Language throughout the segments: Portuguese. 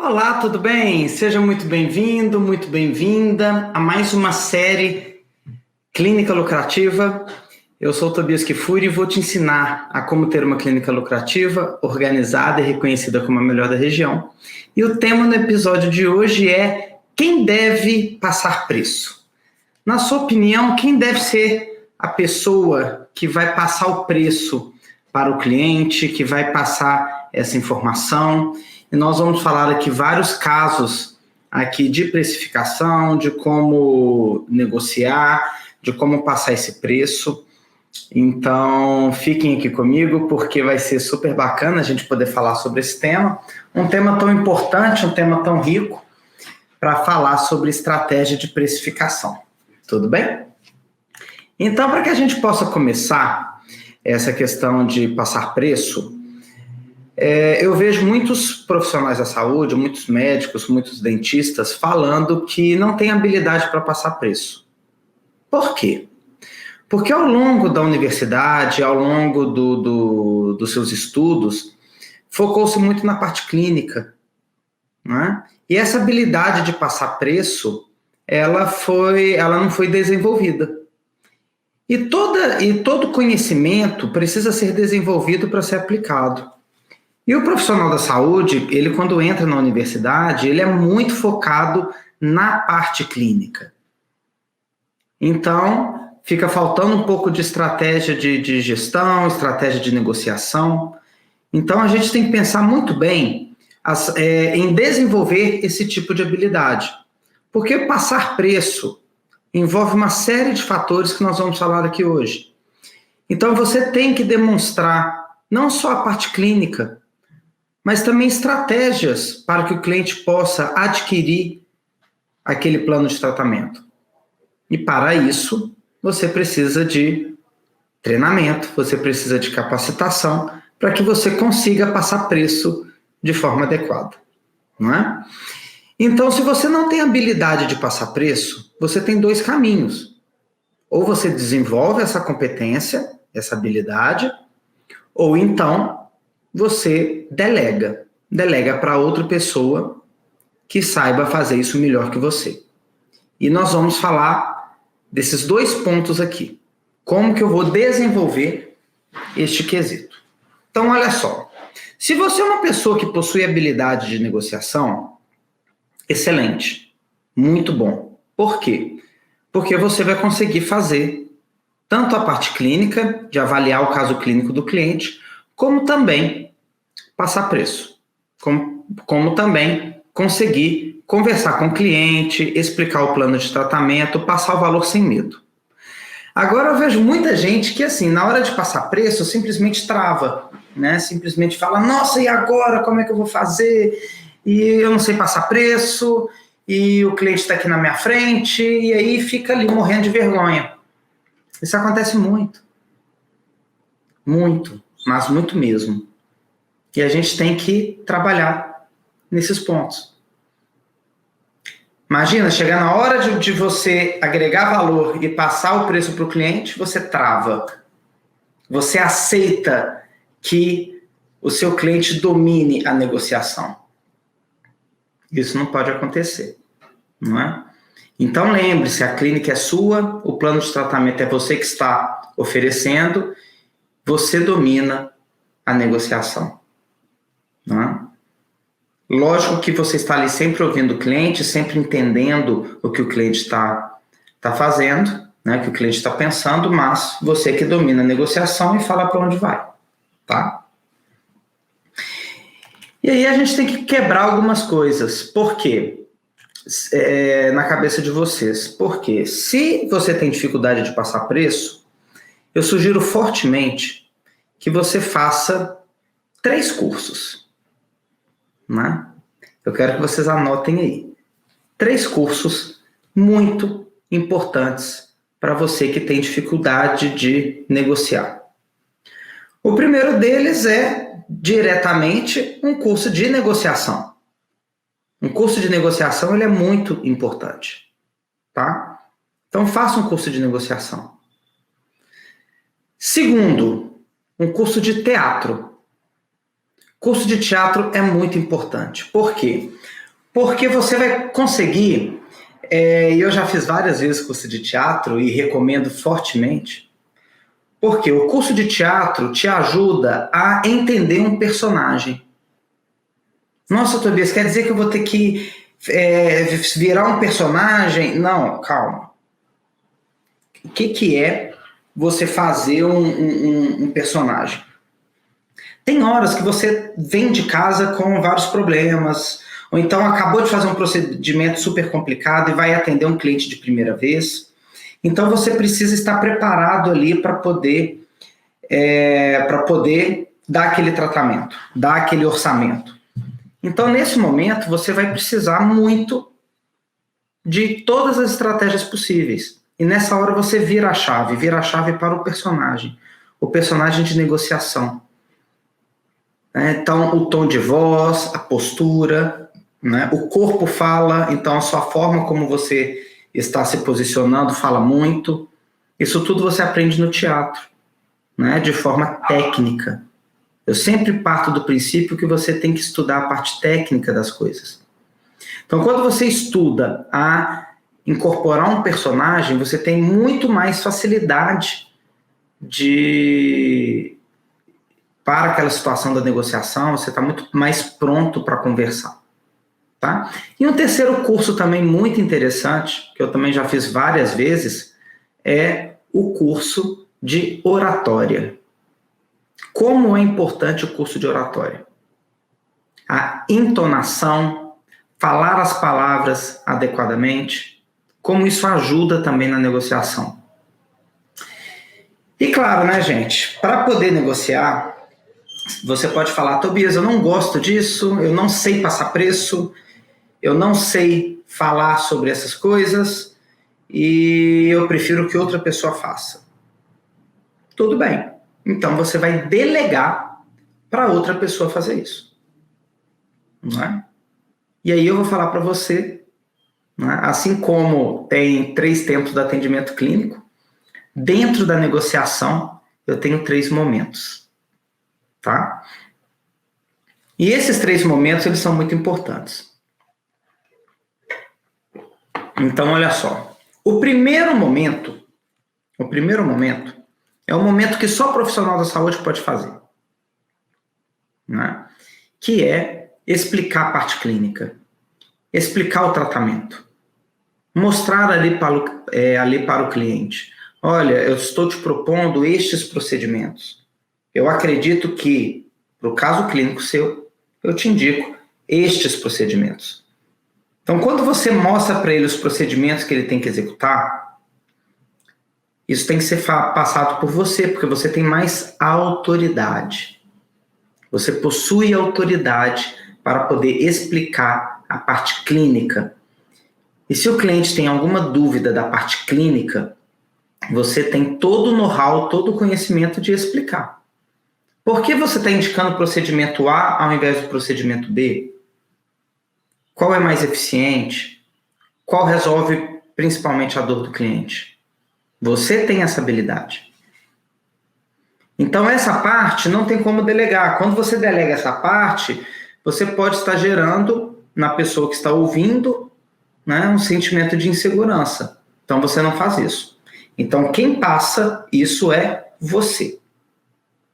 Olá, tudo bem? Seja muito bem-vindo, muito bem-vinda a mais uma série Clínica Lucrativa. Eu sou o Tobias Kifuri e vou te ensinar a como ter uma clínica lucrativa, organizada e reconhecida como a melhor da região. E o tema no episódio de hoje é: quem deve passar preço? Na sua opinião, quem deve ser a pessoa que vai passar o preço para o cliente, que vai passar essa informação? E nós vamos falar aqui vários casos aqui de precificação, de como negociar, de como passar esse preço. Então, fiquem aqui comigo, porque vai ser super bacana a gente poder falar sobre esse tema. Um tema tão importante, um tema tão rico, para falar sobre estratégia de precificação. Tudo bem? Então, para que a gente possa começar essa questão de passar preço, eu vejo muitos profissionais da saúde, muitos médicos, muitos dentistas falando que não tem habilidade para passar preço. Por quê? Porque ao longo da universidade, ao longo dos seus estudos, focou-se muito na parte clínica, né? E essa habilidade de passar preço, ela não foi desenvolvida. E todo conhecimento precisa ser desenvolvido para ser aplicado. E o profissional da saúde, ele quando entra na universidade, ele é muito focado na parte clínica. Então, fica faltando um pouco de estratégia de gestão, estratégia de negociação. Então, a gente tem que pensar muito bem em desenvolver esse tipo de habilidade. Porque passar preço envolve uma série de fatores que nós vamos falar aqui hoje. Então, você tem que demonstrar não só a parte clínica, mas também estratégias para que o cliente possa adquirir aquele plano de tratamento. E para isso, você precisa de treinamento, você precisa de capacitação para que você consiga passar preço de forma adequada, não é? Então, se você não tem habilidade de passar preço, você tem dois caminhos. Ou você desenvolve essa competência, essa habilidade, ou então você delega para outra pessoa que saiba fazer isso melhor que você. E nós vamos falar desses dois pontos aqui. Como que eu vou desenvolver este quesito? Então, olha só. Se você é uma pessoa que possui habilidade de negociação, excelente, muito bom. Por quê? Porque você vai conseguir fazer tanto a parte clínica, de avaliar o caso clínico do cliente, como também passar preço. Como também conseguir conversar com o cliente, explicar o plano de tratamento, passar o valor sem medo. Agora eu vejo muita gente que, assim, na hora de passar preço, simplesmente trava, né? Simplesmente fala, nossa, e agora? Como é que eu vou fazer? E eu não sei passar preço, e o cliente está aqui na minha frente, e aí fica ali morrendo de vergonha. Isso acontece muito. Muito, mas muito mesmo. E a gente tem que trabalhar nesses pontos. Imagina, chegar na hora de você agregar valor e passar o preço para o cliente, você trava. Você aceita que o seu cliente domine a negociação. Isso não pode acontecer, não é? Então lembre-se, a clínica é sua, o plano de tratamento é você que está oferecendo, você domina a negociação. Não é? Lógico que você está ali sempre ouvindo o cliente, sempre entendendo o que o cliente está fazendo, né, o que o cliente está pensando, mas você que domina a negociação e fala para onde vai, tá? E aí a gente tem que quebrar algumas coisas. Por quê? Na cabeça de vocês. Porque se você tem dificuldade de passar preço, eu sugiro fortemente que você faça 3 cursos. Né? Eu quero que vocês anotem aí. 3 cursos muito importantes para você que tem dificuldade de negociar. O primeiro deles é diretamente um curso de negociação. Um curso de negociação ele é muito importante, tá? Então faça um curso de negociação. Segundo, um curso de teatro. Curso de teatro é muito importante. Por quê? Porque você vai conseguir, eu já fiz várias vezes curso de teatro e recomendo fortemente, porque o curso de teatro te ajuda a entender um personagem. Nossa, Tobias, quer dizer que eu vou ter que virar um personagem? Não, calma. O que é você fazer um personagem? Tem horas que você vem de casa com vários problemas, ou então acabou de fazer um procedimento super complicado e vai atender um cliente de primeira vez. Então você precisa estar preparado ali para poder dar aquele tratamento, dar aquele orçamento. Então, nesse momento, você vai precisar muito de todas as estratégias possíveis. E nessa hora você vira a chave para o personagem de negociação. Então, o tom de voz, a postura, né? O corpo fala, então a sua forma como você está se posicionando fala muito. Isso tudo você aprende no teatro, né? De forma técnica. Eu sempre parto do princípio que você tem que estudar a parte técnica das coisas. Então, quando você estuda a incorporar um personagem, você tem muito mais facilidade para aquela situação da negociação, você está muito mais pronto para conversar. Tá? E um terceiro curso também muito interessante, que eu também já fiz várias vezes, é o curso de oratória. Como é importante o curso de oratória? A entonação, falar as palavras adequadamente, como isso ajuda também na negociação. E claro, né, gente, para poder negociar, você pode falar, Tobias, eu não gosto disso, eu não sei passar preço, eu não sei falar sobre essas coisas e eu prefiro que outra pessoa faça. Tudo bem. Então, você vai delegar para outra pessoa fazer isso. Não é? E aí eu vou falar para você, né, assim como tem 3 tempos do atendimento clínico, dentro da negociação eu tenho 3 momentos. Tá? E esses 3 momentos, eles são muito importantes. Então, olha só. O primeiro momento é um momento que só o profissional da saúde pode fazer, né? Que é explicar a parte clínica, explicar o tratamento, mostrar ali para o cliente, olha, eu estou te propondo estes procedimentos. Eu acredito que, para o caso clínico seu, eu te indico estes procedimentos. Então, quando você mostra para ele os procedimentos que ele tem que executar, isso tem que ser passado por você, porque você tem mais autoridade. Você possui autoridade para poder explicar a parte clínica. E se o cliente tem alguma dúvida da parte clínica, você tem todo o know-how, todo o conhecimento de explicar. Por que você está indicando o procedimento A ao invés do procedimento B? Qual é mais eficiente? Qual resolve principalmente a dor do cliente? Você tem essa habilidade. Então, essa parte não tem como delegar. Quando você delega essa parte, você pode estar gerando na pessoa que está ouvindo, né, um sentimento de insegurança. Então, você não faz isso. Então, quem passa isso é você.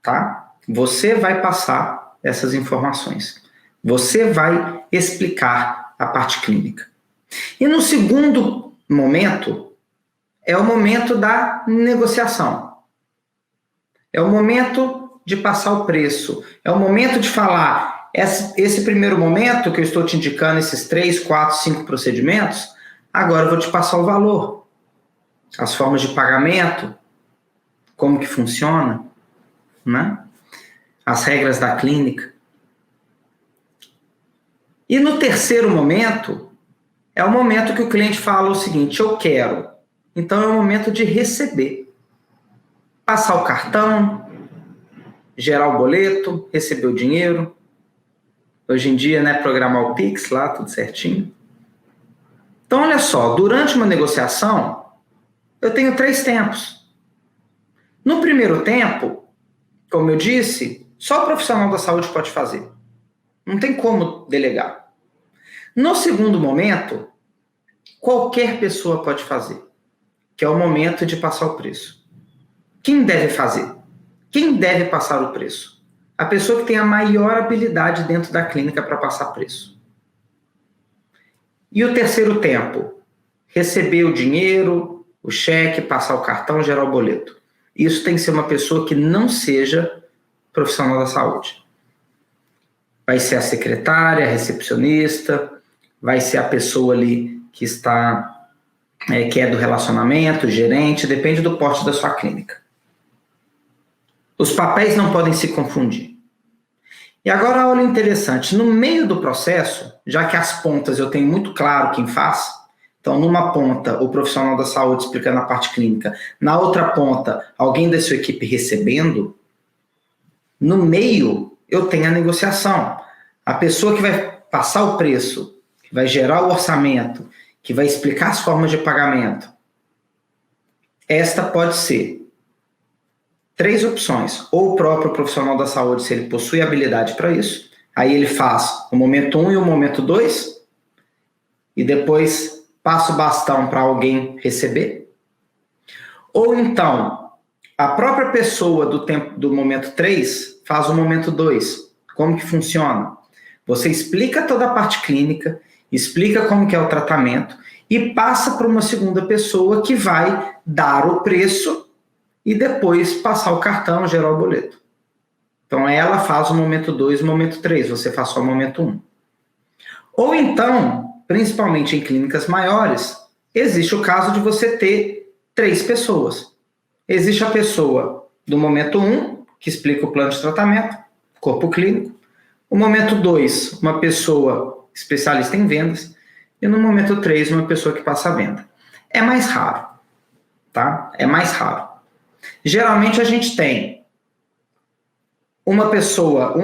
Tá? Você vai passar essas informações. Você vai explicar a parte clínica. E no segundo momento, é o momento da negociação. É o momento de passar o preço. É o momento de falar, esse primeiro momento que eu estou te indicando, esses 3, 4, 5 procedimentos, agora eu vou te passar o valor. As formas de pagamento, como que funciona, né? As regras da clínica. E no terceiro momento, é o momento que o cliente fala o seguinte, eu quero. Então é o momento de receber. Passar o cartão, gerar o boleto, receber o dinheiro. Hoje em dia, né, programar o Pix lá, tudo certinho. Então, olha só, durante uma negociação, eu tenho 3 tempos. No primeiro tempo, como eu disse, só o profissional da saúde pode fazer. Não tem como delegar. No segundo momento, qualquer pessoa pode fazer, que é o momento de passar o preço. Quem deve fazer? Quem deve passar o preço? A pessoa que tem a maior habilidade dentro da clínica para passar preço. E o terceiro tempo? Receber o dinheiro, o cheque, passar o cartão, gerar o boleto. Isso tem que ser uma pessoa que não seja profissional da saúde. Vai ser a secretária, a recepcionista, vai ser a pessoa ali que está, que é do relacionamento, gerente, depende do porte da sua clínica. Os papéis não podem se confundir. E agora, olha interessante, no meio do processo, já que as pontas eu tenho muito claro quem faz, então numa ponta o profissional da saúde explicando a parte clínica, na outra ponta alguém da sua equipe recebendo, no meio eu tenho a negociação. A pessoa que vai passar o preço, que vai gerar o orçamento, que vai explicar as formas de pagamento, esta pode ser 3 opções. Ou o próprio profissional da saúde, se ele possui habilidade para isso, aí ele faz o momento 1 e o momento 2, e depois passa o bastão para alguém receber. Ou então, a própria pessoa do momento 3 faz o momento 2. Como que funciona? Você explica toda a parte clínica, explica como que é o tratamento e passa para uma segunda pessoa que vai dar o preço e depois passar o cartão, gerar o boleto. Então, ela faz o momento 2 e o momento 3, você faz só o momento 1. Ou então, principalmente em clínicas maiores, existe o caso de você ter 3 pessoas. Existe a pessoa do momento 1, que explica o plano de tratamento, corpo clínico. O momento 2, uma pessoa especialista em vendas. E no momento 3, uma pessoa que passa a venda. É mais raro, tá? É mais raro. Geralmente a gente tem uma pessoa,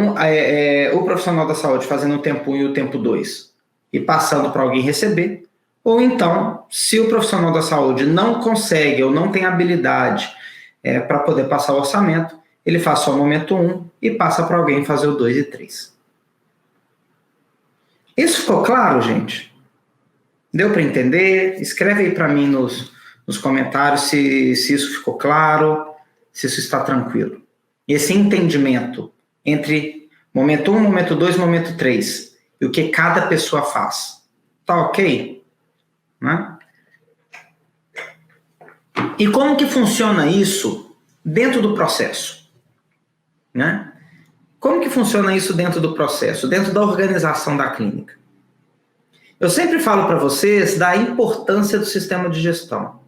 o profissional da saúde fazendo o tempo 1 e o tempo 2 e passando para alguém receber, ou então, se o profissional da saúde não consegue ou não tem habilidade para poder passar o orçamento, ele faz só o momento 1 e passa para alguém fazer o 2 e 3. Isso ficou claro, gente? Deu para entender? Escreve aí para mim nos comentários se isso ficou claro, se isso está tranquilo. Esse entendimento entre momento 1, momento 2, momento 3 e o que cada pessoa faz. Tá ok? Né? E como que funciona isso dentro do processo? Né? Como que funciona isso dentro do processo, dentro da organização da clínica? Eu sempre falo para vocês da importância do sistema de gestão,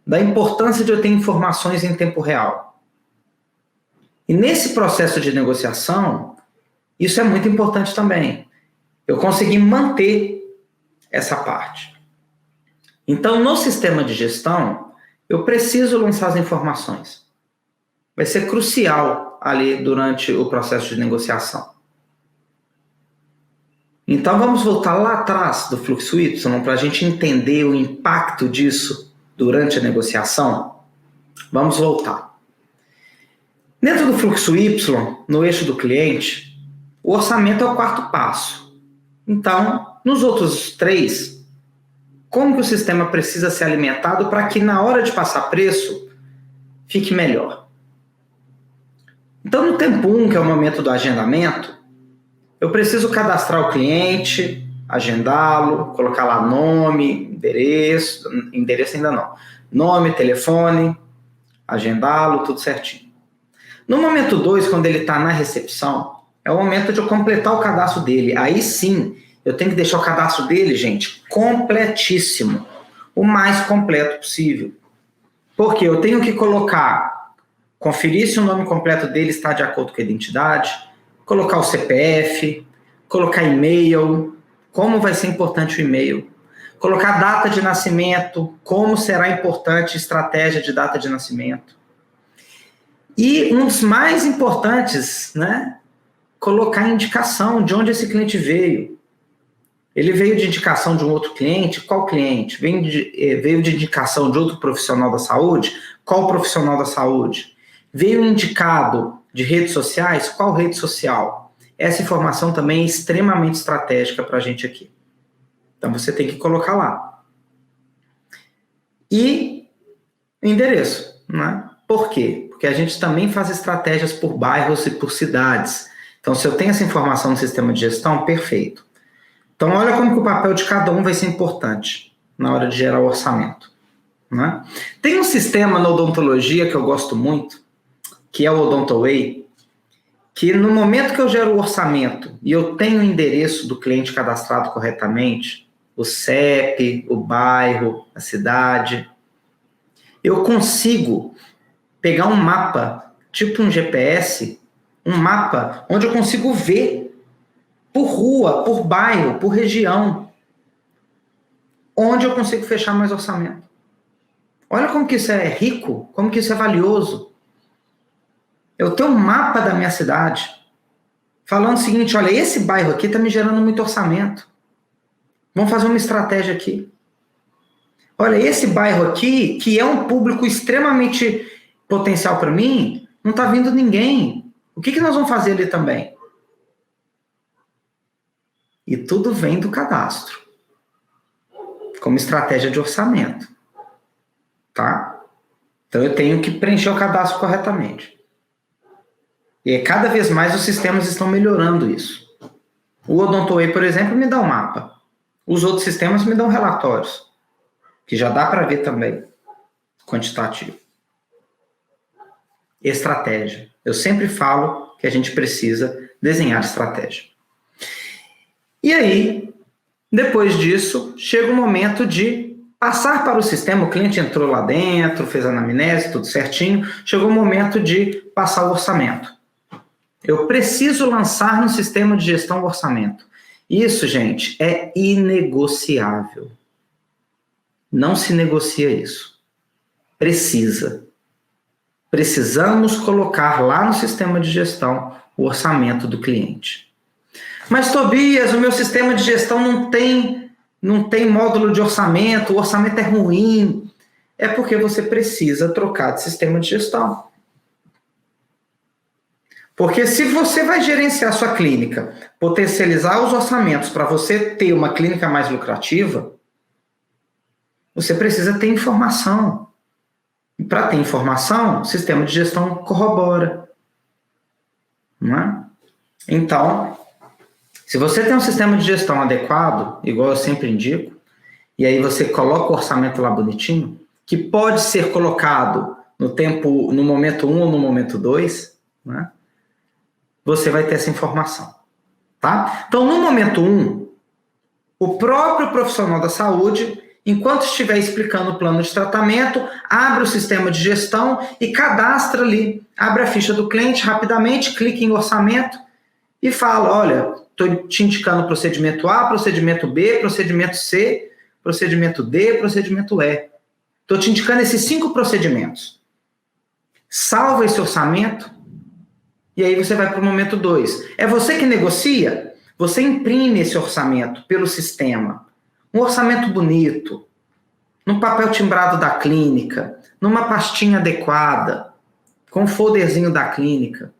da importância de eu ter informações em tempo real. E nesse processo de negociação, isso é muito importante também. Eu consegui manter essa parte. Então, no sistema de gestão, eu preciso lançar as informações. Vai ser crucial ali durante o processo de negociação. Então, vamos voltar lá atrás do fluxo Y para a gente entender o impacto disso durante a negociação. Vamos voltar. Dentro do fluxo Y, no eixo do cliente, o orçamento é o 4º passo. Então, nos outros 3, como que o sistema precisa ser alimentado para que na hora de passar preço, fique melhor? Então, no tempo 1, que é o momento do agendamento, eu preciso cadastrar o cliente, agendá-lo, colocar lá nome, endereço ainda não, nome, telefone, agendá-lo, tudo certinho. No momento 2, quando ele está na recepção, é o momento de eu completar o cadastro dele. Aí sim, eu tenho que deixar o cadastro dele, gente, completíssimo, o mais completo possível. Porque eu tenho que conferir se o nome completo dele está de acordo com a identidade, colocar o CPF, colocar e-mail, como vai ser importante o e-mail, colocar data de nascimento, como será importante a estratégia de data de nascimento. E um dos mais importantes, né, colocar a indicação de onde esse cliente veio. Ele veio de indicação de um outro cliente? Qual cliente? Veio de indicação de outro profissional da saúde? Qual profissional da saúde? Veio indicado de redes sociais? Qual rede social? essa informação também é extremamente estratégica para a gente aqui. Então, você tem que colocar lá. E endereço, né? Por quê? Porque a gente também faz estratégias por bairros e por cidades. Então, se eu tenho essa informação no sistema de gestão, perfeito. Então, olha como que o papel de cada um vai ser importante na hora de gerar o orçamento, né? Tem um sistema na odontologia que eu gosto muito, que é o Odontoway, que no momento que eu gero o orçamento e eu tenho o endereço do cliente cadastrado corretamente, o CEP, o bairro, a cidade, eu consigo pegar um mapa, tipo um GPS, um mapa onde eu consigo ver por rua, por bairro, por região, onde eu consigo fechar mais orçamento. Olha como que isso é rico, como que isso é valioso. Eu tenho um mapa da minha cidade, falando o seguinte, olha, esse bairro aqui está me gerando muito orçamento. Vamos fazer uma estratégia aqui. Olha, esse bairro aqui, que é um público extremamente potencial para mim, não está vindo ninguém. O que nós vamos fazer ali também? E tudo vem do cadastro, como estratégia de orçamento. Tá? Então, eu tenho que preencher o cadastro corretamente. E cada vez mais os sistemas estão melhorando isso. O Odontoway, por exemplo, me dá um mapa. Os outros sistemas me dão relatórios, que já dá para ver também, quantitativo. Estratégia. Eu sempre falo que a gente precisa desenhar estratégia. E aí, depois disso, chega o momento de passar para o sistema. O cliente entrou lá dentro, fez a anamnese, tudo certinho. Chegou o momento de passar o orçamento. Eu preciso lançar no sistema de gestão o orçamento. Isso, gente, é inegociável. Não se negocia isso. Precisamos colocar lá no sistema de gestão o orçamento do cliente. Mas, Tobias, o meu sistema de gestão não tem módulo de orçamento, o orçamento é ruim. É porque você precisa trocar de sistema de gestão. Porque se você vai gerenciar sua clínica, potencializar os orçamentos para você ter uma clínica mais lucrativa, você precisa ter informação. E para ter informação, o sistema de gestão corrobora. Não é? Então, se você tem um sistema de gestão adequado, igual eu sempre indico, e aí você coloca o orçamento lá bonitinho, que pode ser colocado no momento 1 ou no momento 2, né? Você vai ter essa informação. Tá? Então, no momento 1, o próprio profissional da saúde, enquanto estiver explicando o plano de tratamento, abre o sistema de gestão e cadastra ali, abre a ficha do cliente rapidamente, clica em orçamento e fala, olha, estou te indicando procedimento A, procedimento B, procedimento C, procedimento D, procedimento E. Estou te indicando esses 5 procedimentos. Salva esse orçamento e aí você vai para o momento 2. É você que negocia? Você imprime esse orçamento pelo sistema. Um orçamento bonito, num papel timbrado da clínica, numa pastinha adequada, com o folderzinho da clínica.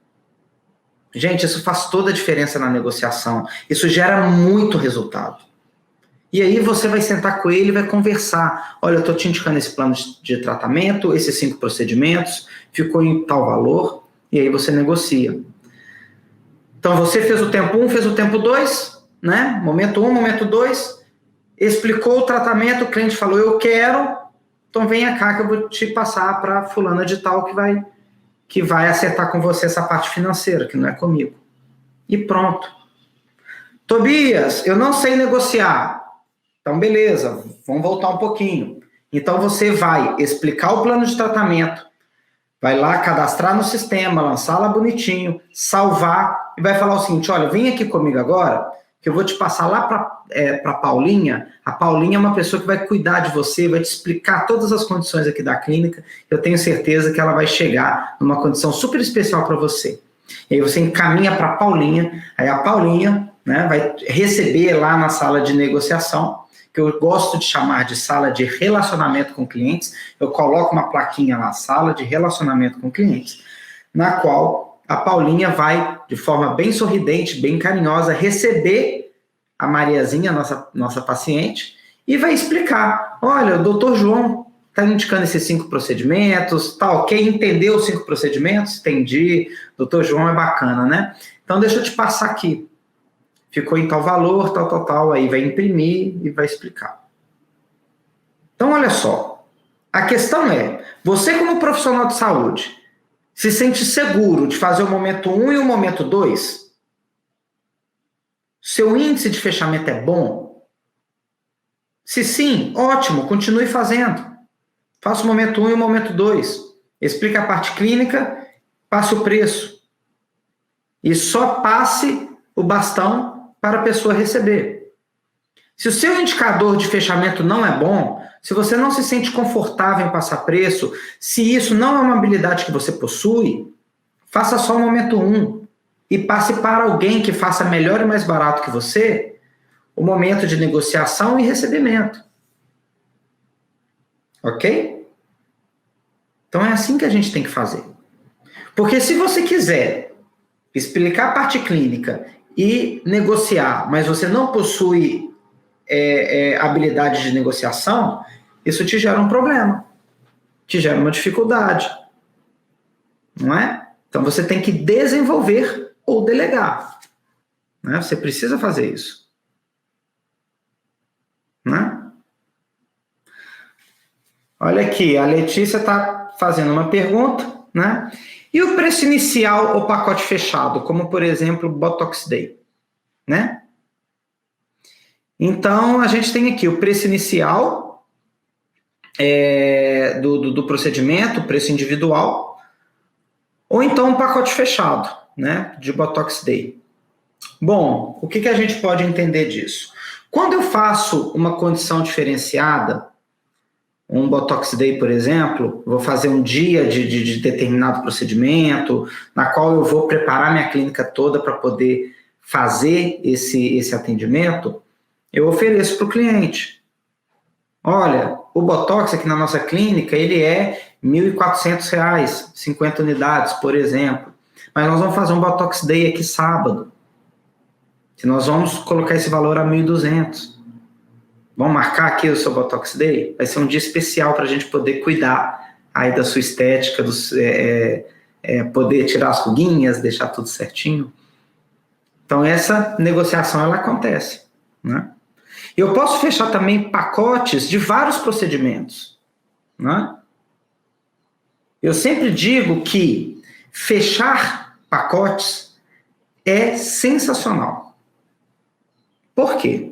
Gente, isso faz toda a diferença na negociação. Isso gera muito resultado. E aí você vai sentar com ele e vai conversar. Olha, eu estou te indicando esse plano de tratamento, esses 5 procedimentos, ficou em tal valor, e aí você negocia. Então, você fez o tempo 1, fez o tempo 2, né? Momento 1, momento 2, explicou o tratamento, o cliente falou, eu quero, então venha cá que eu vou te passar para fulana de tal que vai acertar com você essa parte financeira, que não é comigo. E pronto. Tobias, eu não sei negociar. Então, beleza, vamos voltar um pouquinho. Então, você vai explicar o plano de tratamento, vai lá cadastrar no sistema, lançar lá bonitinho, salvar, e vai falar o seguinte, olha, vem aqui comigo agora, que eu vou te passar lá para a Paulinha. A Paulinha é uma pessoa que vai cuidar de você, vai te explicar todas as condições aqui da clínica. Eu tenho certeza que ela vai chegar numa condição super especial para você. E aí você encaminha para a Paulinha, aí a Paulinha, né, vai receber lá na sala de negociação, que eu gosto de chamar de sala de relacionamento com clientes. Eu coloco uma plaquinha lá, sala de relacionamento com clientes, na qual a Paulinha vai, de forma bem sorridente, bem carinhosa, receber a Mariazinha, nossa paciente, e vai explicar: olha, o doutor João está indicando esses 5 procedimentos, tá ok? Entendeu os 5 procedimentos? Entendi. Doutor João é bacana, né? Então, deixa eu te passar aqui. Ficou em tal valor, tal, aí vai imprimir e vai explicar. Então, olha só. A questão é, você como profissional de saúde, se sente seguro de fazer o momento 1 e o momento 2? Seu índice de fechamento é bom? Se sim, ótimo, continue fazendo. Faça o momento 1 e o momento 2. Explique a parte clínica, passe o preço. E só passe o bastão para a pessoa receber. Se o seu indicador de fechamento não é bom, se você não se sente confortável em passar preço, se isso não é uma habilidade que você possui, faça só o momento 1 e passe para alguém que faça melhor e mais barato que você o momento de negociação e recebimento. Ok? Então é assim que a gente tem que fazer. Porque se você quiser explicar a parte clínica e negociar, mas você não possui habilidade de negociação, isso te gera um problema, te gera uma dificuldade, não é? Então você tem que desenvolver ou delegar, né? Você precisa fazer isso, né? Olha aqui, a Letícia está fazendo uma pergunta, né? E o preço inicial ou pacote fechado, como por exemplo Botox Day, né? Então a gente tem aqui o preço inicial do procedimento, preço individual, ou então um pacote fechado, né, de Botox Day. Bom, o que a gente pode entender disso? Quando eu faço uma condição diferenciada, um Botox Day, por exemplo, vou fazer um dia de determinado procedimento, na qual eu vou preparar minha clínica toda para poder fazer esse atendimento, eu ofereço para o cliente. Olha, o Botox aqui na nossa clínica, ele é R$ 1.400, 50 unidades, por exemplo. Mas nós vamos fazer um Botox Day aqui sábado. Se nós vamos colocar esse valor a 1.200. Vamos marcar aqui o seu Botox Day? Vai ser um dia especial para a gente poder cuidar aí da sua estética, poder tirar as ruguinhas, deixar tudo certinho. Então, essa negociação, ela acontece, né? Eu posso fechar também pacotes de vários procedimentos, né? Eu sempre digo que fechar pacotes é sensacional. Por quê?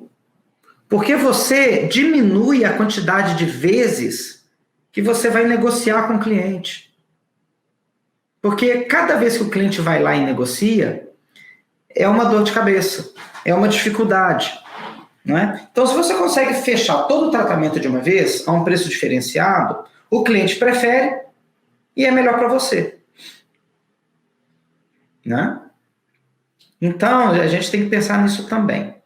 Porque você diminui a quantidade de vezes que você vai negociar com o cliente. Porque cada vez que o cliente vai lá e negocia, é uma dor de cabeça, é uma dificuldade. Não é? Então, se você consegue fechar todo o tratamento de uma vez, a um preço diferenciado, o cliente prefere e é melhor para você. Né? Então, a gente tem que pensar nisso também.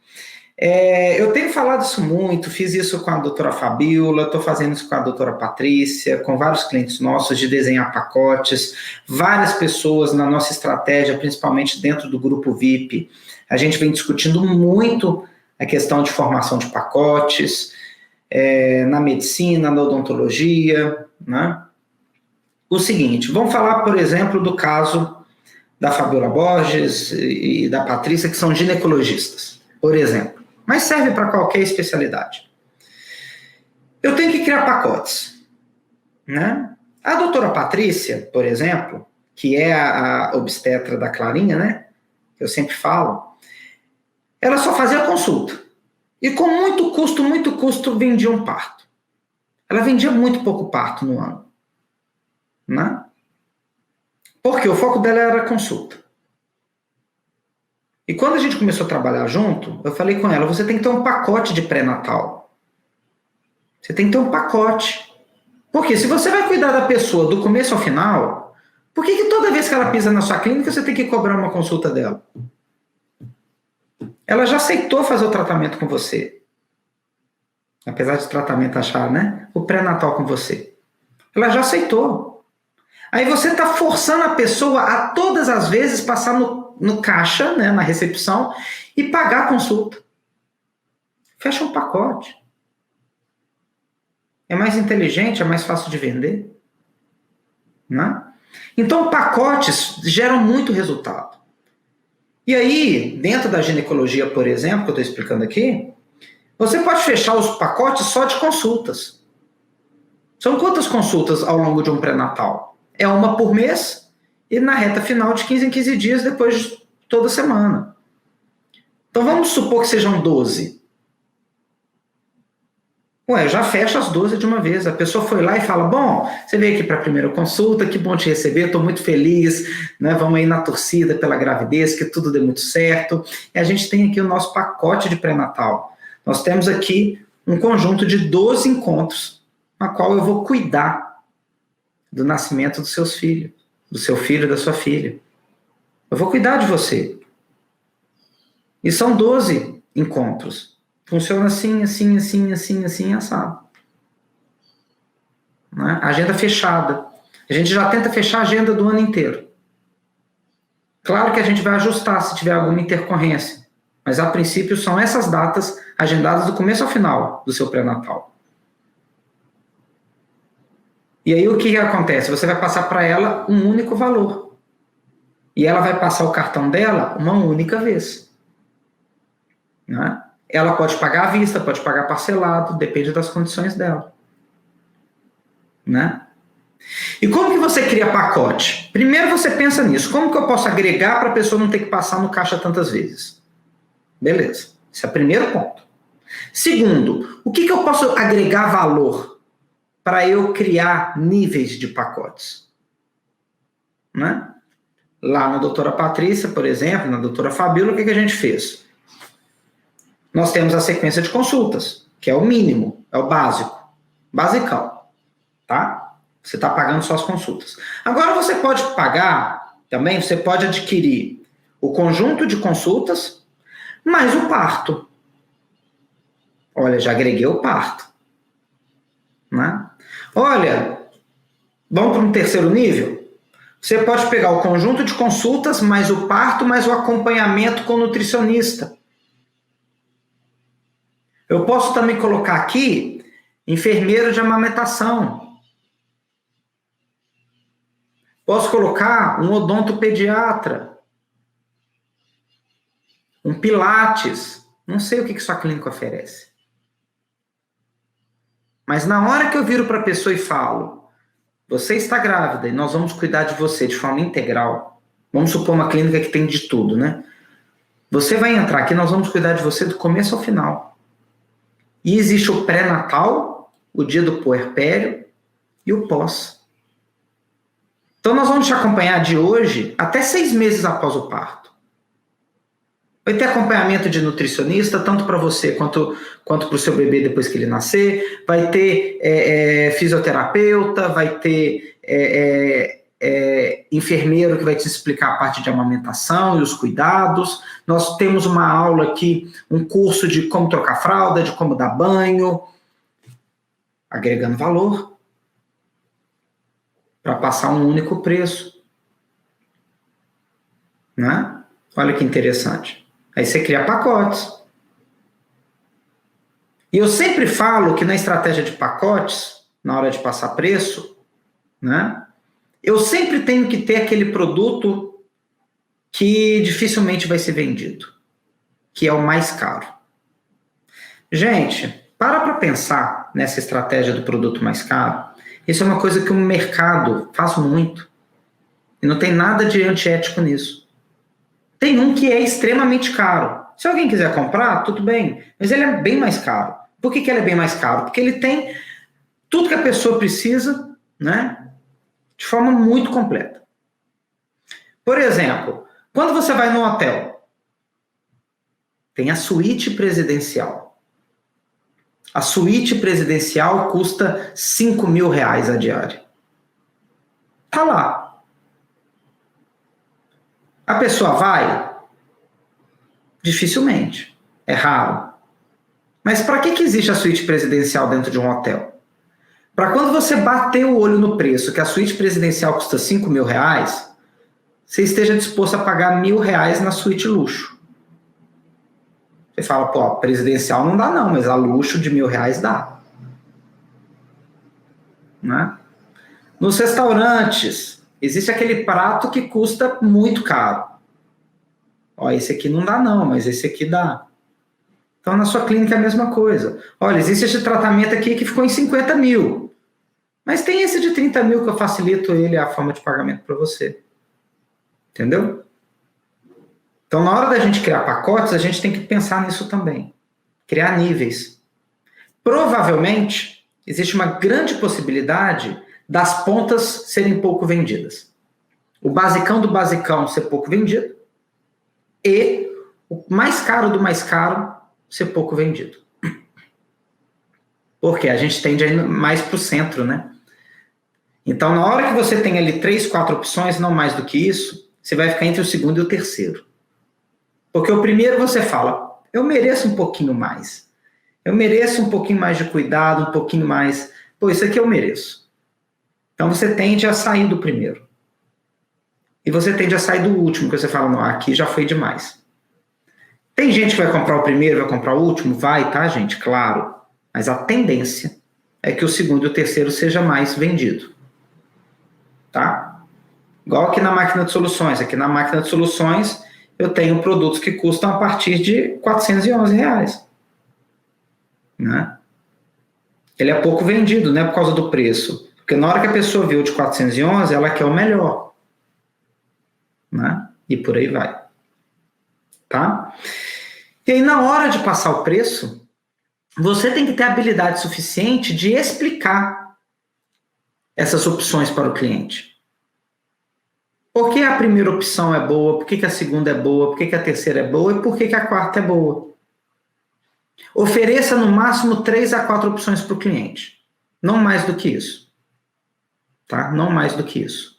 Eu tenho falado isso muito, fiz isso com a doutora Fabiola, estou fazendo isso com a doutora Patrícia, com vários clientes nossos de desenhar pacotes, várias pessoas na nossa estratégia, principalmente dentro do grupo VIP. A gente vem discutindo muito a questão de formação de pacotes, na medicina, na odontologia, né? O seguinte, vamos falar, por exemplo, do caso da Fabiola Borges e da Patrícia, que são ginecologistas, por exemplo. Mas serve para qualquer especialidade. Eu tenho que criar pacotes, né? A doutora Patrícia, por exemplo, que é a obstetra da Clarinha, né? Que eu sempre falo, ela só fazia consulta. E com muito custo, vendia um parto. Ela vendia muito pouco parto no ano. Né? Porque o foco dela era consulta. E quando a gente começou a trabalhar junto, eu falei com ela, você tem que ter um pacote de pré-natal. Você tem que ter um pacote. Porque se você vai cuidar da pessoa do começo ao final, por que toda vez que ela pisa na sua clínica, você tem que cobrar uma consulta dela? Ela já aceitou fazer o tratamento com você. Apesar de tratamento achar, né? O pré-natal com você. Ela já aceitou. Aí você está forçando a pessoa a todas as vezes passar no caixa, né, na recepção, e pagar a consulta. Fecha um pacote. É mais inteligente, é mais fácil de vender. Né? Então, pacotes geram muito resultado. E aí, dentro da ginecologia, por exemplo, que eu estou explicando aqui, você pode fechar os pacotes só de consultas. São quantas consultas ao longo de um pré-natal? É uma por mês e na reta final de 15 em 15 dias, depois de toda semana. Então, vamos supor que sejam 12. Ué, já fecha as 12 de uma vez. A pessoa foi lá e fala, bom, você veio aqui para a primeira consulta, que bom te receber, estou muito feliz, né? Vamos aí na torcida pela gravidez, que tudo dê muito certo. E a gente tem aqui o nosso pacote de pré-natal. Nós temos aqui um conjunto de 12 encontros, na qual eu vou cuidar do nascimento dos seus filhos, do seu filho e da sua filha. Eu vou cuidar de você. E são 12 encontros. Funciona assim, assim, assim, assim, assim, assado. Né? Agenda fechada. A gente já tenta fechar a agenda do ano inteiro. Claro que a gente vai ajustar se tiver alguma intercorrência. Mas, a princípio, são essas datas agendadas do começo ao final do seu pré-natal. E aí, o que acontece? Você vai passar para ela um único valor. E ela vai passar o cartão dela uma única vez. Né? Ela pode pagar à vista, pode pagar parcelado, depende das condições dela. Né? E como que você cria pacote? Primeiro você pensa nisso. Como que eu posso agregar para a pessoa não ter que passar no caixa tantas vezes? Beleza. Esse é o primeiro ponto. Segundo, o que eu posso agregar valor para eu criar níveis de pacotes? Né? Lá na doutora Patrícia, por exemplo, na doutora Fabíola, o que a gente fez? Nós temos a sequência de consultas, que é o mínimo, é o básico, basicão, tá? Você está pagando só as consultas. Agora você pode pagar, também você pode adquirir o conjunto de consultas, mais o parto. Olha, já agreguei o parto. Né? Olha, vamos para um terceiro nível? Você pode pegar o conjunto de consultas, mais o parto, mais o acompanhamento com o nutricionista. Eu posso também colocar aqui enfermeiro de amamentação. Posso colocar um odontopediatra. Um pilates. Não sei o que sua clínica oferece. Mas na hora que eu viro para a pessoa e falo, você está grávida e nós vamos cuidar de você de forma integral. Vamos supor uma clínica que tem de tudo, né? Você vai entrar aqui, nós vamos cuidar de você do começo ao final. E existe o pré-natal, o dia do puerpério e o pós. Então nós vamos te acompanhar de hoje até 6 meses após o parto. Vai ter acompanhamento de nutricionista, tanto para você quanto para o seu bebê depois que ele nascer. Vai ter fisioterapeuta, vai ter enfermeiro que vai te explicar a parte de amamentação e os cuidados. Nós temos uma aula aqui, um curso de como trocar fralda, de como dar banho, agregando valor para passar um único preço. Né? Olha que interessante. Aí você cria pacotes. E eu sempre falo que na estratégia de pacotes, na hora de passar preço, né, eu sempre tenho que ter aquele produto que dificilmente vai ser vendido, que é o mais caro. Gente, para pensar nessa estratégia do produto mais caro. Isso é uma coisa que o mercado faz muito. E não tem nada de antiético nisso. Tem um que é extremamente caro. Se alguém quiser comprar, tudo bem. Mas ele é bem mais caro. Por que ele é bem mais caro? Porque ele tem tudo que a pessoa precisa, né, de forma muito completa. Por exemplo, quando você vai num hotel, tem a suíte presidencial. A suíte presidencial custa R$5.000 a diária. Tá lá. A pessoa vai? Dificilmente. É raro. Mas para que existe a suíte presidencial dentro de um hotel? para quando você bater o olho no preço, que a suíte presidencial custa R$5.000, você esteja disposto a pagar R$1.000 na suíte luxo. Você fala, pô, a presidencial não dá não, mas a luxo de R$1.000 dá. Né? Nos restaurantes, existe aquele prato que custa muito caro. Ó, esse aqui não dá não, mas esse aqui dá. Então, na sua clínica é a mesma coisa. Olha, existe esse tratamento aqui que ficou em 50 mil. Mas tem esse de 30 mil que eu facilito ele a forma de pagamento para você. Entendeu? Então, na hora da gente criar pacotes, a gente tem que pensar nisso também. Criar níveis. Provavelmente, existe uma grande possibilidade das pontas serem pouco vendidas. O basicão do basicão ser pouco vendido e o mais caro do mais caro ser pouco vendido. Porque a gente tende a ir mais para o centro, né? Então, na hora que você tem ali 3, 4 opções, não mais do que isso, você vai ficar entre o segundo e o terceiro. Porque o primeiro você fala, eu mereço um pouquinho mais. Eu mereço um pouquinho mais de cuidado, um pouquinho mais... Pô, isso aqui eu mereço. Então, você tende a sair do primeiro. E você tende a sair do último, que você fala, não, aqui já foi demais. Tem gente que vai comprar o primeiro, vai comprar o último? Vai, tá, gente? Claro. Mas a tendência é que o segundo e o terceiro seja mais vendido. Tá? Igual aqui na máquina de soluções. Aqui na máquina de soluções, eu tenho produtos que custam a partir de R$411. Né? Ele é pouco vendido, não é por causa do preço. Porque na hora que a pessoa vê o de 411, ela quer o melhor. Né? E por aí vai. Tá? E aí, na hora de passar o preço, você tem que ter habilidade suficiente de explicar essas opções para o cliente. Por que a primeira opção é boa? Por que a segunda é boa? Por que a terceira é boa? E por que a quarta é boa? Ofereça no máximo 3 a 4 opções para o cliente. Não mais do que isso. Tá? Não mais do que isso.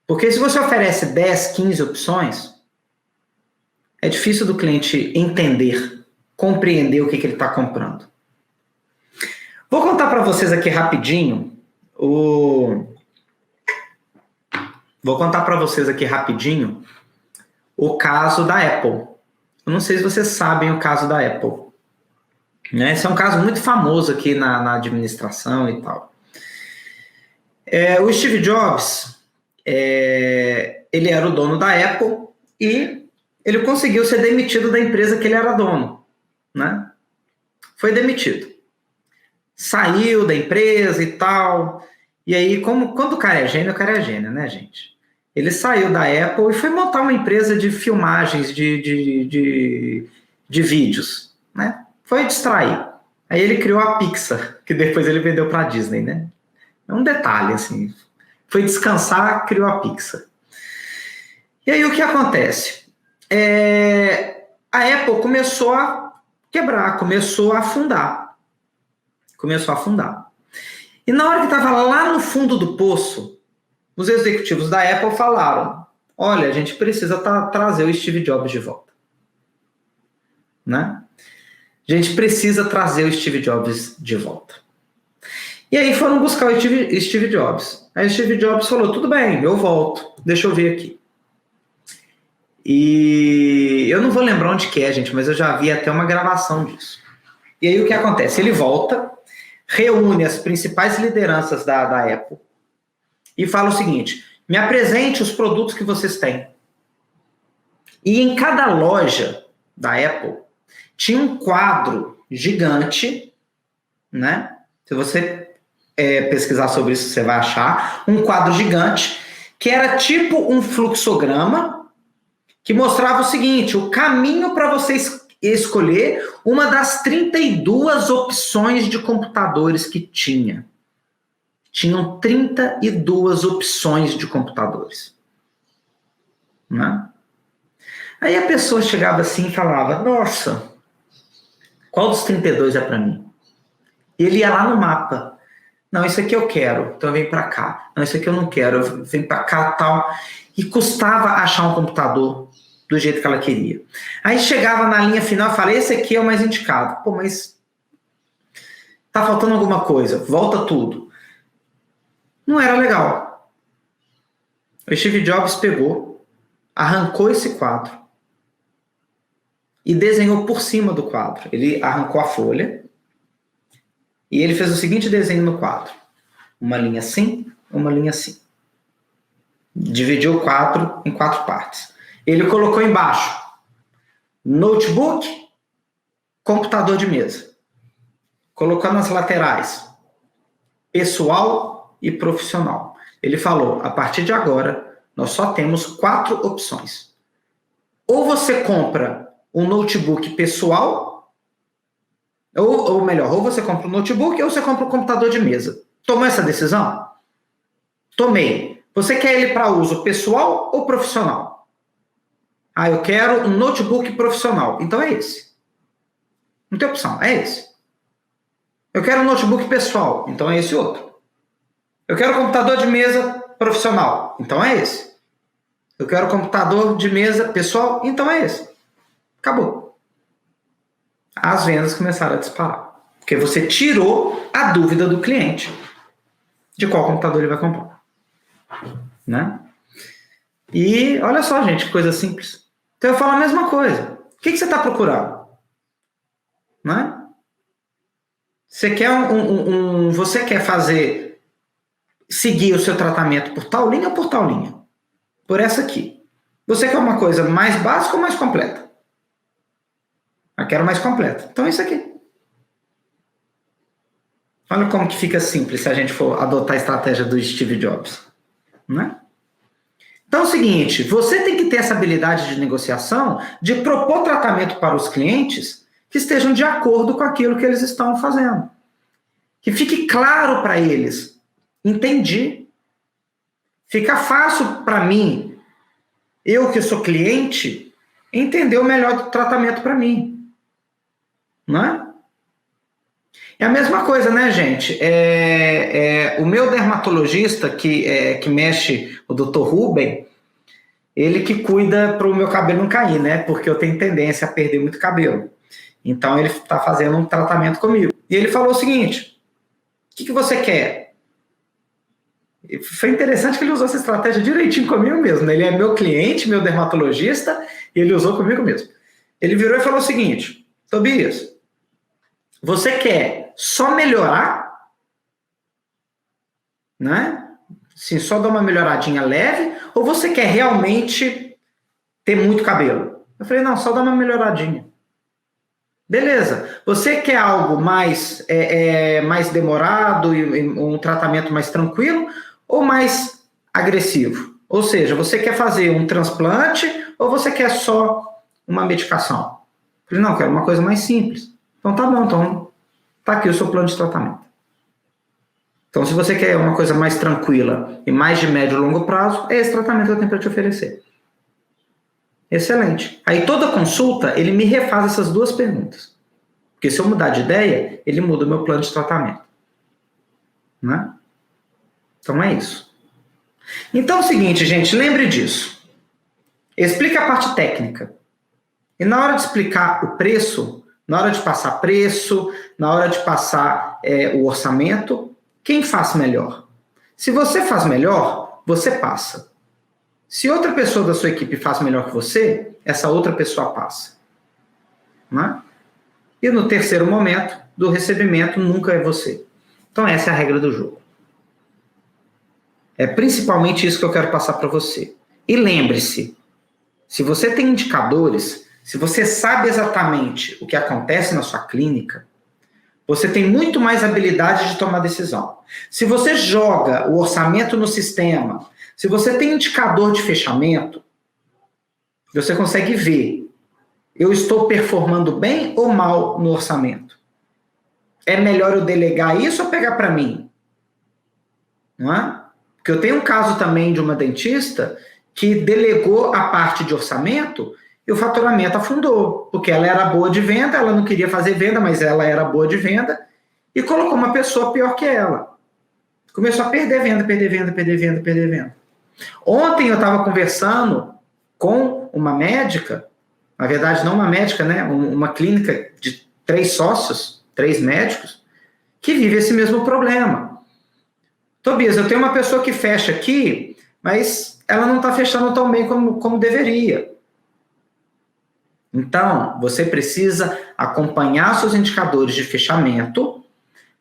Porque se você oferece 10, 15 opções, é difícil do cliente entender, compreender o que ele está comprando. Vou contar para vocês aqui rapidinho o caso da Apple. Eu não sei se vocês sabem o caso da Apple. Né? Esse é um caso muito famoso aqui na administração e tal. O Steve Jobs, ele era o dono da Apple e ele conseguiu ser demitido da empresa que ele era dono. Né? Foi demitido. Saiu da empresa e tal. E aí, quando o cara é gênio, né, gente? Ele saiu da Apple e foi montar uma empresa de filmagens de vídeos, né? Foi distrair. Aí ele criou a Pixar, que depois ele vendeu para a Disney, né? É um detalhe, assim. Foi descansar, criou a Pixar. E aí o que acontece? A Apple começou a quebrar, começou a afundar. E na hora que estava lá no fundo do poço, os executivos da Apple falaram, olha, a gente precisa trazer o Steve Jobs de volta. Né? A gente precisa trazer o Steve Jobs de volta. E aí foram buscar o Steve Jobs. Aí o Steve Jobs falou, tudo bem, eu volto, deixa eu ver aqui. E eu não vou lembrar onde que é, gente, mas eu já vi até uma gravação disso. E aí o que acontece? Ele volta, reúne as principais lideranças da Apple e fala o seguinte, me apresente os produtos que vocês têm. E em cada loja da Apple tinha um quadro gigante, né? Se você pesquisar sobre isso, você vai achar um quadro gigante que era tipo um fluxograma que mostrava o seguinte, o caminho para vocês escolher uma das 32 opções de computadores que tinha. Tinham 32 opções de computadores. Né? Aí a pessoa chegava assim e falava, nossa, qual dos 32 é para mim? E ele ia lá no mapa. Não, isso aqui eu quero, então vem para cá. Não, isso aqui eu não quero, vem para cá, tal. E custava achar um computador do jeito que ela queria. Aí chegava na linha final e falava, esse aqui é o mais indicado. Pô, mas Tá faltando alguma coisa, volta tudo. Não era legal. O Steve Jobs pegou, arrancou esse quadro e desenhou por cima do quadro. Ele arrancou a folha e ele fez o seguinte desenho no quadro. Uma linha assim, uma linha assim. Dividiu o quadro em 4 partes. Ele colocou embaixo notebook, computador de mesa. Colocou nas laterais pessoal e profissional. Ele falou, a partir de agora, nós só temos 4 opções. Ou você compra um notebook pessoal, ou melhor, ou você compra um notebook ou você compra um computador de mesa. Tomou essa decisão? Tomei. Você quer ele para uso pessoal ou profissional? Ah, eu quero um notebook profissional. Então é esse. Não tem opção, é esse. Eu quero um notebook pessoal. Então é esse outro. Eu quero um computador de mesa profissional. Então é esse. Eu quero um computador de mesa pessoal. Então é esse. Acabou. As vendas começaram a disparar. Porque você tirou a dúvida do cliente de qual computador ele vai comprar. Né? E olha só, gente, que coisa simples. Então eu falo a mesma coisa. O que você está procurando? Né? Você quer você quer seguir o seu tratamento por tal linha ou por tal linha? Por essa aqui. Você quer uma coisa mais básica ou mais completa? Eu quero mais completa. Então é isso aqui. Olha como que fica simples se a gente for adotar a estratégia do Steve Jobs. Né? Então é o seguinte, você tem que ter essa habilidade de negociação de propor tratamento para os clientes que estejam de acordo com aquilo que eles estão fazendo. Que fique claro para eles. Entendi. Fica fácil para mim, eu que sou cliente, entender o melhor tratamento para mim. Não é? É a mesma coisa, né, gente? O meu dermatologista que mexe, o Dr. Ruben, ele que cuida para o meu cabelo não cair, né? Porque eu tenho tendência a perder muito cabelo. Então, ele está fazendo um tratamento comigo. E ele falou o seguinte, o que você quer? E foi interessante que ele usou essa estratégia direitinho comigo mesmo, né? Ele é meu cliente, meu dermatologista, e ele usou comigo mesmo. Ele virou e falou o seguinte, Tobias, você quer só melhorar, né? Sim, só dar uma melhoradinha leve, ou você quer realmente ter muito cabelo? Eu falei, não, só dar uma melhoradinha. Beleza. Você quer algo mais demorado e um tratamento mais tranquilo ou mais agressivo? Ou seja, você quer fazer um transplante ou você quer só uma medicação? Eu falei, não, eu quero uma coisa mais simples. Então tá bom, então tá aqui o seu plano de tratamento. Então se você quer uma coisa mais tranquila e mais de médio e longo prazo, é esse tratamento que eu tenho para te oferecer. Excelente. Aí toda consulta, ele me refaz essas 2 perguntas. Porque se eu mudar de ideia, ele muda o meu plano de tratamento. Né? Então é isso. Então é o seguinte, gente, lembre disso. Explica a parte técnica. E na hora de explicar o preço, na hora de passar preço, na hora de passar o orçamento, quem faz melhor? Se você faz melhor, você passa. Se outra pessoa da sua equipe faz melhor que você, essa outra pessoa passa. Né? E no terceiro momento do recebimento, nunca é você. Então essa é a regra do jogo. É principalmente isso que eu quero passar para você. E lembre-se, se você tem indicadores, se você sabe exatamente o que acontece na sua clínica, você tem muito mais habilidade de tomar decisão. Se você joga o orçamento no sistema, se você tem indicador de fechamento, você consegue ver, eu estou performando bem ou mal no orçamento? É melhor eu delegar isso ou pegar para mim? Não é? Porque eu tenho um caso também de uma dentista que delegou a parte de orçamento e o faturamento afundou, porque ela era boa de venda, ela não queria fazer venda, mas ela era boa de venda, e colocou uma pessoa pior que ela. Começou a perder venda. Ontem eu estava conversando com uma médica, na verdade não uma médica, né? Uma clínica de 3 sócios, 3 médicos, que vive esse mesmo problema. Tobias, eu tenho uma pessoa que fecha aqui, mas ela não está fechando tão bem como deveria. Então, você precisa acompanhar seus indicadores de fechamento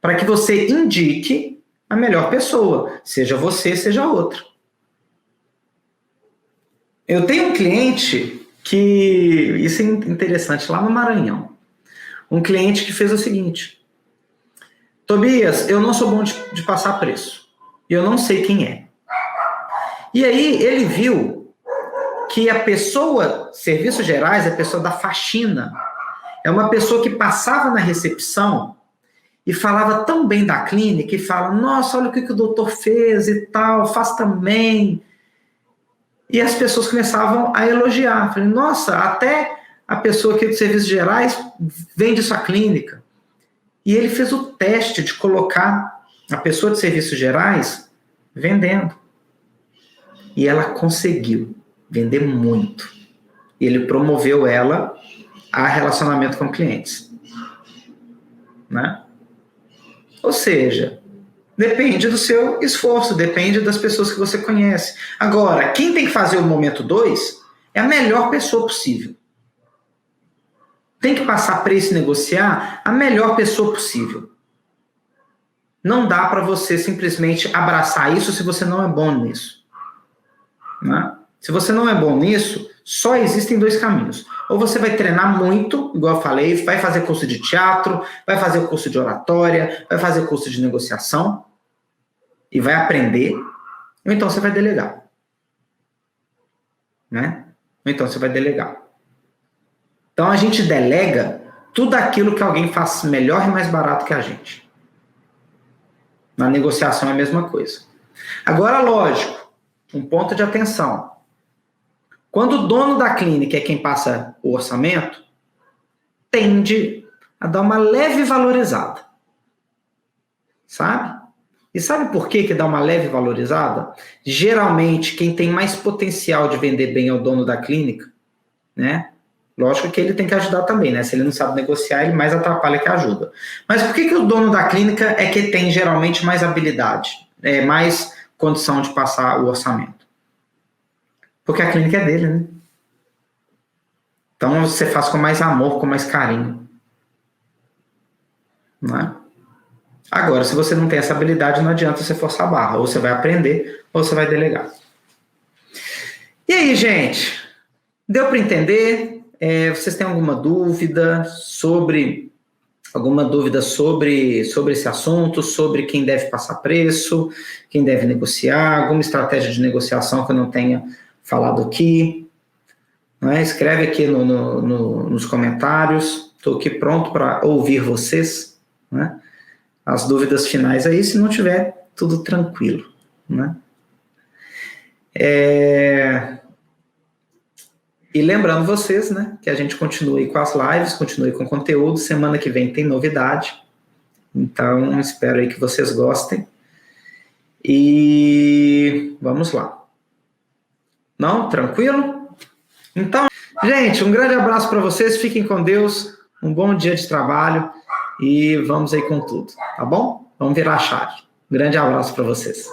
para que você indique a melhor pessoa, seja você, seja outra. Eu tenho um cliente que, isso é interessante, lá no Maranhão, um cliente que fez o seguinte: Tobias, eu não sou bom de passar preço, eu não sei quem é. E aí ele viu que a pessoa, serviços gerais, a pessoa da faxina, é uma pessoa que passava na recepção e falava tão bem da clínica e fala, nossa, olha o que o doutor fez e tal, faz também. E as pessoas começavam a elogiar. Falei, nossa, até a pessoa aqui dos serviços gerais vende sua clínica. E ele fez o teste de colocar a pessoa de serviços gerais vendendo. E ela conseguiu vender muito. E ele promoveu ela a relacionamento com clientes. Né? Ou seja, depende do seu esforço, depende das pessoas que você conhece. Agora, quem tem que fazer o momento 2 é a melhor pessoa possível. Tem que passar preço e negociar a melhor pessoa possível. Não dá para você simplesmente abraçar isso se você não é bom nisso. Né? Se você não é bom nisso, só existem 2 caminhos. Ou você vai treinar muito, igual eu falei, vai fazer curso de teatro, vai fazer curso de oratória, vai fazer curso de negociação e vai aprender, ou então você vai delegar. Né? Ou então você vai delegar. Então a gente delega tudo aquilo que alguém faz melhor e mais barato que a gente. Na negociação é a mesma coisa. Agora, lógico, um ponto de atenção. Quando o dono da clínica é quem passa o orçamento, tende a dar uma leve valorizada. Sabe? E sabe por que dá uma leve valorizada? Geralmente, quem tem mais potencial de vender bem é o dono da clínica, né? Lógico que ele tem que ajudar também, né? Se ele não sabe negociar, ele mais atrapalha que ajuda. Mas por que o dono da clínica é que tem geralmente mais habilidade, mais condição de passar o orçamento? Porque a clínica é dele, né? Então você faz com mais amor, com mais carinho. Não é? Agora, se você não tem essa habilidade, não adianta você forçar a barra. Ou você vai aprender, ou você vai delegar. E aí, gente? Deu para entender? Vocês têm alguma dúvida sobre esse assunto, sobre quem deve passar preço, quem deve negociar, alguma estratégia de negociação que eu não tenha falado aqui? Né? Escreve aqui nos comentários. Estou aqui pronto para ouvir vocês. Né? As dúvidas finais aí, se não tiver, tudo tranquilo. Né? E lembrando vocês, né, que a gente continue com as lives, continue com o conteúdo. Semana que vem tem novidade. Então, espero aí que vocês gostem. E vamos lá. Não? Tranquilo? Então, gente, um grande abraço para vocês. Fiquem com Deus. Um bom dia de trabalho. E vamos aí com tudo. Tá bom? Vamos virar a chave. Um grande abraço para vocês.